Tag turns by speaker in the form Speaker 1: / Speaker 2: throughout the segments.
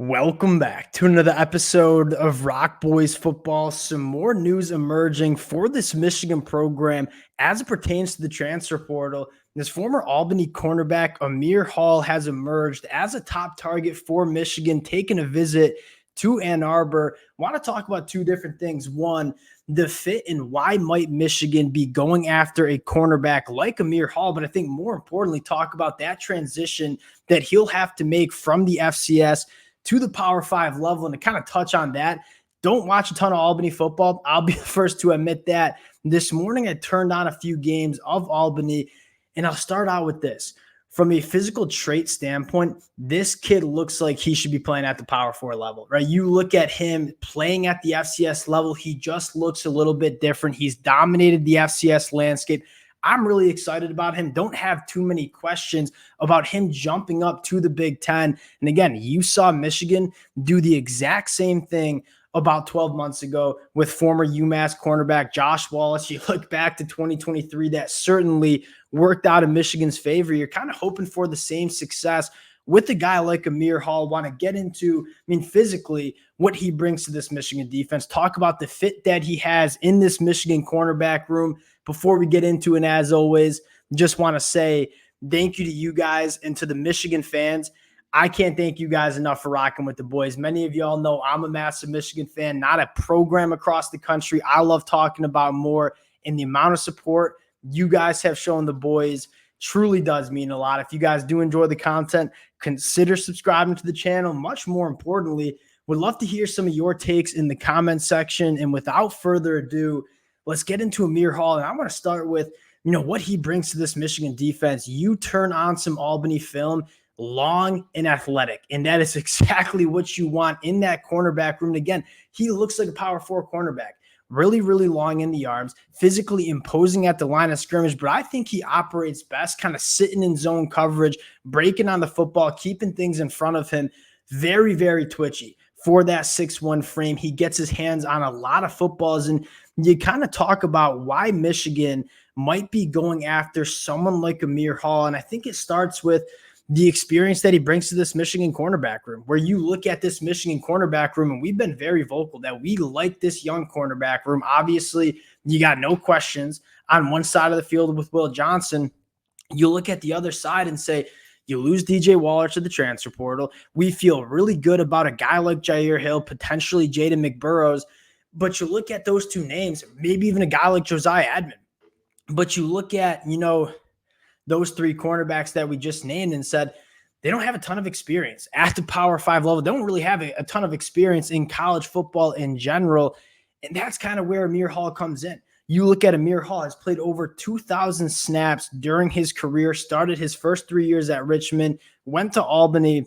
Speaker 1: Welcome back to another episode of Rock Boys Football. Some more news emerging for this Michigan program as it pertains to the transfer portal. This former Albany cornerback, Aamir Hall, has emerged as a top target for Michigan, taking a visit to Ann Arbor. I want to talk about two different things. One, the fit and why might Michigan be going after a cornerback like Aamir Hall, but I think more importantly, talk about that transition that he'll have to make from the FCS to the Power 5 level. And to kind of touch on that, don't watch a ton of Albany football. I'll be the first to admit that. This morning, I turned on a few games of Albany, and I'll start out with this. From a physical trait standpoint, this kid looks like he should be playing at the Power 4 level, right? You look at him playing at the FCS level, he just looks a little bit different. He's dominated the FCS landscape. I'm really excited about him. Don't have too many questions about him jumping up to the Big Ten. And again, you saw Michigan do the exact same thing about 12 months ago with former UMass cornerback Josh Wallace. You look back to 2023, that certainly worked out in Michigan's favor. You're kind of hoping for the same success with a guy like Aamir Hall. Want to get into, physically, what he brings to this Michigan defense. Talk about the fit that he has in this Michigan cornerback room. Before we get into it, as always, just want to say thank you to you guys and to the Michigan fans. I can't thank you guys enough for rocking with the boys. Many of y'all know I'm a massive Michigan fan, not a program across the country. I love talking about more, and the amount of support you guys have shown the boys truly does mean a lot. If you guys do enjoy the content, consider subscribing to the channel. Much more importantly, would love to hear some of your takes in the comment section. And without further ado, let's get into Aamir Hall. And I want to start with, what he brings to this Michigan defense. You turn on some Albany film, long and athletic. And that is exactly what you want in that cornerback room. And again, he looks like a Power 4 cornerback. Really, really long in the arms, physically imposing at the line of scrimmage. But I think he operates best kind of sitting in zone coverage, breaking on the football, keeping things in front of him. Very, very twitchy for that 6'1" frame. He gets his hands on a lot of footballs. And you kind of talk about why Michigan might be going after someone like Aamir Hall. And I think it starts with the experience that he brings to this Michigan cornerback room, where you look at this Michigan cornerback room, and we've been very vocal that we like this young cornerback room. Obviously, you got no questions on one side of the field with Will Johnson. You look at the other side and say, you lose DJ Waller to the transfer portal. We feel really good about a guy like Jair Hill, potentially Jaden McBurrows. But you look at those two names, maybe even a guy like Josiah Edmond. But you look at, those three cornerbacks that we just named and said, they don't have a ton of experience at the Power 5 level. They don't really have a ton of experience in college football in general. And that's kind of where Aamir Hall comes in. You look at Aamir Hall, has played over 2,000 snaps during his career, started his first 3 years at Richmond, went to Albany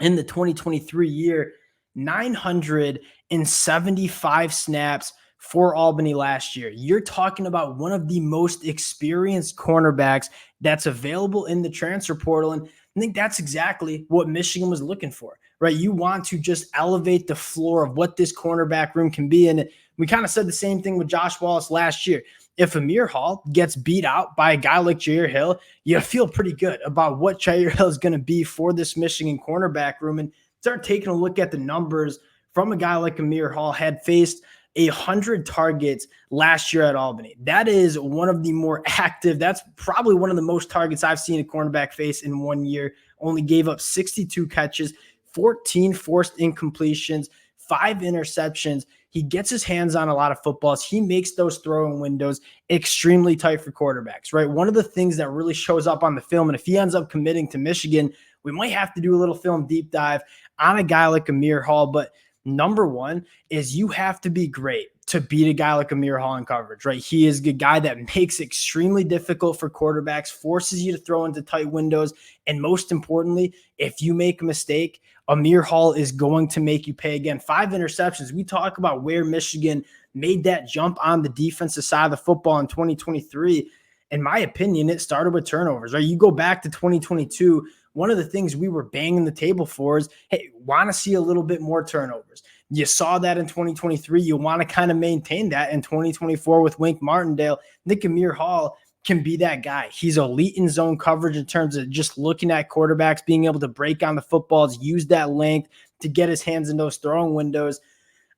Speaker 1: in the 2023 year, 975 snaps for Albany last year. You're talking about one of the most experienced cornerbacks that's available in the transfer portal. And I think that's exactly what Michigan was looking for, right? You want to just elevate the floor of what this cornerback room can be. And we kind of said the same thing with Josh Wallace last year. If Aamir Hall gets beat out by a guy like Jair Hill, you feel pretty good about what Jair Hill is going to be for this Michigan cornerback room. And start taking a look at the numbers from a guy like Aamir Hall. Had faced 100 targets last year at Albany. That is one of the more active. That's probably one of the most targets I've seen a cornerback face in 1 year. Only gave up 62 catches, 14 forced incompletions, 5 interceptions. He gets his hands on a lot of footballs. He makes those throwing windows extremely tight for quarterbacks, right? One of the things that really shows up on the film, and if he ends up committing to Michigan, we might have to do a little film deep dive on a guy like Aamir Hall. But number one is you have to be great to beat a guy like Aamir Hall in coverage, right? He is a guy that makes it extremely difficult for quarterbacks, forces you to throw into tight windows. And most importantly, if you make a mistake, Aamir Hall is going to make you pay again. 5 interceptions. We talk about where Michigan made that jump on the defensive side of the football in 2023. In my opinion, it started with turnovers, right? You go back to 2022, one of the things we were banging the table for is, hey, want to see a little bit more turnovers. You saw that in 2023. You want to kind of maintain that in 2024 with Wink Martindale. Nick Aamir Hall can be that guy. He's elite in zone coverage in terms of just looking at quarterbacks, being able to break on the footballs, use that length to get his hands in those throwing windows.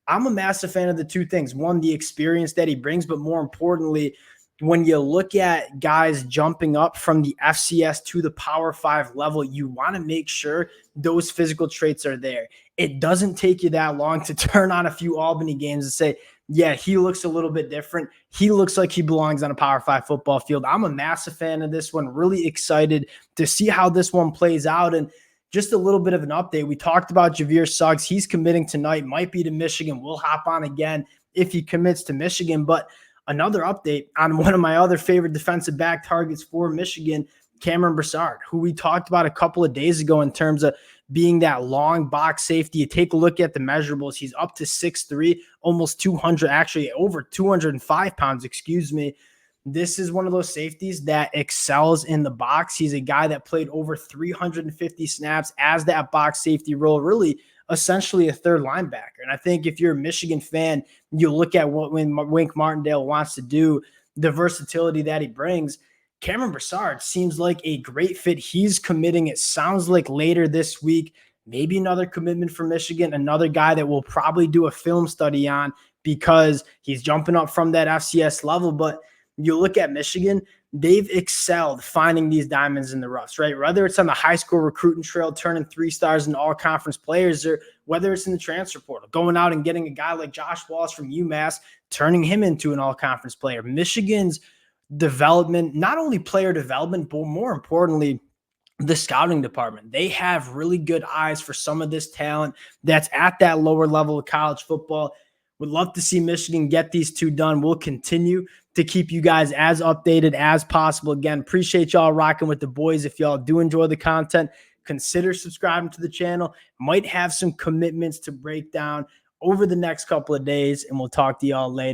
Speaker 1: I'm a massive fan of the two things. One, the experience that he brings, but more importantly, when you look at guys jumping up from the FCS to the Power 5 level, you want to make sure those physical traits are there. It doesn't take you that long to turn on a few Albany games and say, yeah, he looks a little bit different. He looks like he belongs on a Power 5 football field. I'm a massive fan of this one. Really excited to see how this one plays out. And just a little bit of an update. We talked about Javier Suggs. He's committing tonight, might be to Michigan. We'll hop on again if he commits to Michigan. But another update on one of my other favorite defensive back targets for Michigan, Cameron Brassard, who we talked about a couple of days ago in terms of being that long box safety. You take a look at the measurables. He's up to 6'3", almost 200, actually over 205 pounds, excuse me. This is one of those safeties that excels in the box. He's a guy that played over 350 snaps as that box safety role, really essentially a third linebacker. And I think if you're a Michigan fan, you look at what Wink Martindale wants to do, the versatility that he brings. Cameron Brassard seems like a great fit. He's committing, it sounds like, later this week. Maybe another commitment for Michigan, another guy that we'll probably do a film study on because he's jumping up from that FCS level. But you look at Michigan, they've excelled finding these diamonds in the rough, right? Whether it's on the high school recruiting trail, turning 3 stars into all-conference players, or whether it's in the transfer portal, going out and getting a guy like Josh Wallace from UMass, turning him into an all-conference player. Michigan's development, not only player development, but more importantly, the scouting department. They have really good eyes for some of this talent that's at that lower level of college football. Would love to see Michigan get these two done. We'll continue to keep you guys as updated as possible. Again, appreciate y'all rocking with the boys. If y'all do enjoy the content, consider subscribing to the channel. Might have some commitments to break down over the next couple of days, and we'll talk to y'all later.